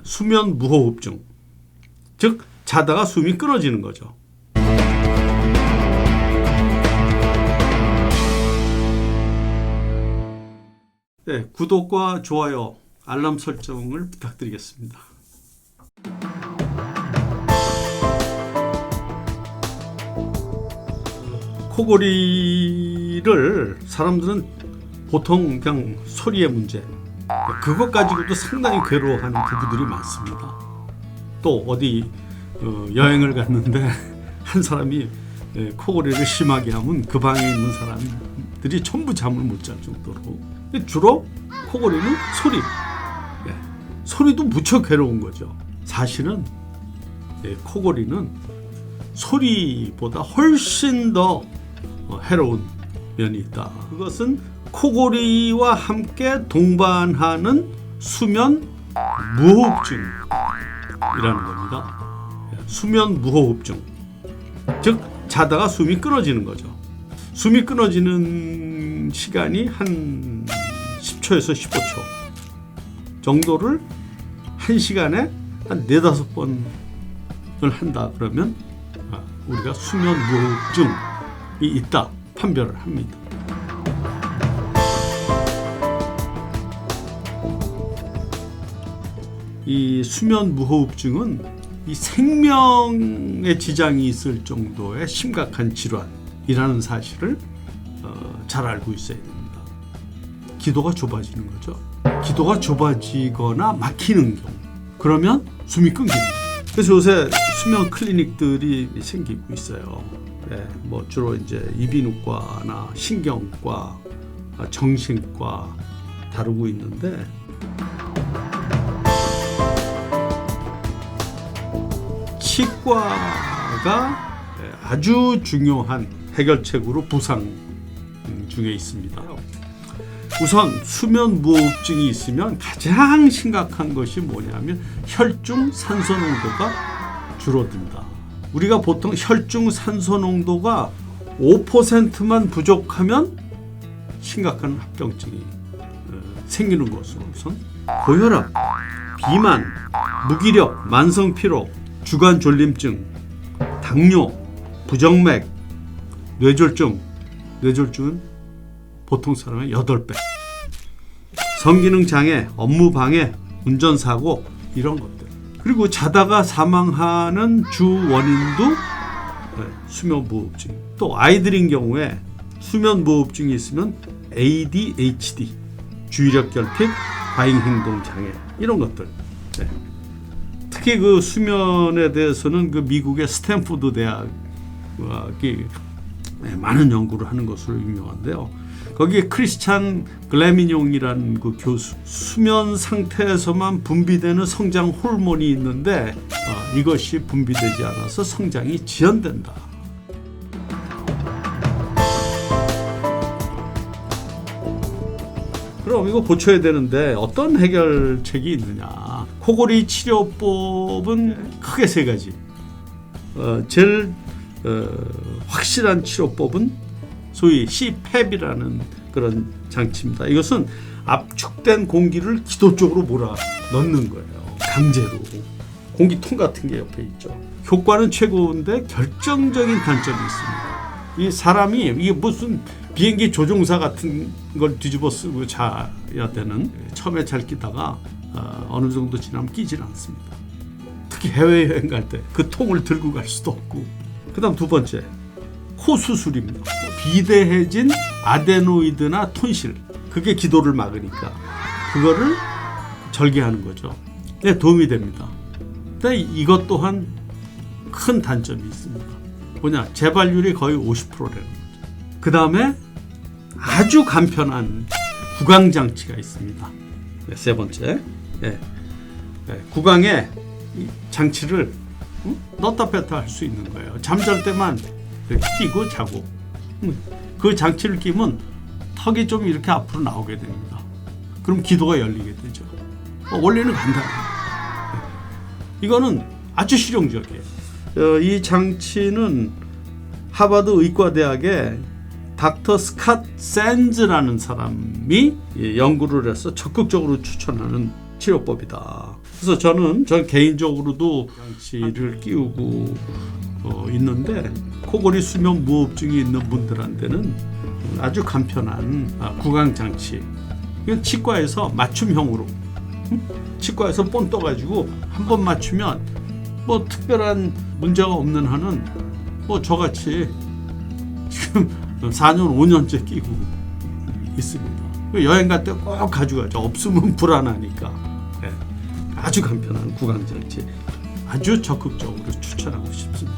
수면 무호흡증, 즉 자다가 숨이 끊어지는 거죠. 네, 구독과 좋아요, 알람 설정을 부탁드리겠습니다. 코골이를 사람들은 보통 그냥 소리의 문제, 그것 가지고도 상당히 괴로워하는 부부들이 많습니다. 또 어디 여행을 갔는데 한 사람이 코골이를 심하게 하면 그 방에 있는 사람들이 전부 잠을 못 잘 정도로. 주로 코골이는 소리, 소리도 무척 괴로운 거죠. 사실은 코골이는 소리보다 훨씬 더 해로운 면이 있다. 그것은 코골이와 함께 동반하는 수면 무호흡증이라는 겁니다. 수면 무호흡증, 즉 자다가 숨이 끊어지는 거죠. 숨이 끊어지는 시간이 한 10초에서 15초 정도를 한 시간에 한 4-5번을 한다 그러면 우리가 수면 무호흡증이 있다 판별을 합니다. 이 수면 무호흡증은 이 생명에 지장이 있을 정도의 심각한 질환이라는 사실을 잘 알고 있어야 됩니다. 기도가 좁아지는 거죠. 기도가 좁아지거나 막히는 경우, 그러면 숨이 끊깁니다. 그래서 요새 수면 클리닉들이 생기고 있어요. 뭐 주로 이제 이비인후과나 신경과, 정신과 다루고 있는데, 치과가 아주 중요한 해결책으로 부상 중에 있습니다. 우선 수면 무호흡증이 있으면 가장 심각한 것이 뭐냐면 혈중 산소 농도가 줄어든다. 우리가 보통 혈중 산소 농도가 5%만 부족하면 심각한 합병증이 생기는 것으로 우선 고혈압, 비만, 무기력, 만성 피로, 주간 졸림증, 당뇨, 부정맥, 뇌졸중, 뇌졸중은 보통 사람의 8배, 성기능 장애, 업무 방해, 운전사고, 이런 것들. 그리고 자다가 사망하는 주 원인도 수면 무호흡증. 또 아이들인 경우에 수면 무호흡증이 있으면 ADHD, 주의력 결핍, 과잉 행동 장애, 이런 것들. 특히 그 수면에 대해서는 그 미국의 스탠포드 대학이 많은 연구를 하는 것으로 유명한데요. 거기에 크리스찬 글래미뇽이라는 그 교수, 수면 상태에서만 분비되는 성장 호르몬이 있는데 이것이 분비되지 않아서 성장이 지연된다. 그럼 이거 고쳐야 되는데 어떤 해결책이 있느냐? 코골이 치료법은 크게 3가지. 제일 확실한 치료법은 소위 CPAP이라는 그런 장치입니다. 이것은 압축된 공기를 기도 쪽으로 몰아 넣는 거예요. 강제로. 공기통 같은 게 옆에 있죠. 효과는 최고인데 결정적인 단점이 있습니다. 이 사람이 이게 무슨 비행기 조종사 같은 걸 뒤집어 쓰고 자야 되는, 처음에 잘 끼다가 어느 정도 지나면 끼질 않습니다. 특히 해외여행 갈 때 그 통을 들고 갈 수도 없고. 그 다음 2번째, 코 수술입니다. 비대해진 아데노이드나 톤실, 그게 기도를 막으니까 그거를 절개하는 거죠. 도움이 됩니다. 근데 이것 또한 큰 단점이 있습니다. 뭐냐, 재발률이 거의 50%라는 거죠. 그 다음에 아주 간편한 구강장치가 있습니다. 3번째, 구강에 장치를 넣었다 뺐다 할 수 있는 거예요. 잠잘 때만 끼고 자고, 그 장치를 끼면 턱이 좀 이렇게 앞으로 나오게 됩니다. 그럼 기도가 열리게 되죠. 원래는 간단해요. 이거는 아주 실용적이에요. 이 장치는 하버드 의과대학의 닥터 스캇 샌즈라는 사람이 연구를 해서 적극적으로 추천하는 치료법이다. 그래서 전 개인적으로도 장치를 끼우고 있는데 코골이 수면 무호흡증이 있는 분들한테는 아주 간편한 구강 장치. 이건 치과에서 맞춤형으로 치과에서 본 떠가지고 한 번 맞추면 뭐 특별한 문제가 없는 한은 뭐 저같이 지금 4년 5년째 끼고 있습니다. 여행 갈 때 꼭 가져가죠. 없으면 불안하니까. 네. 아주 간편한 구강 장치 아주 적극적으로 추천하고 싶습니다.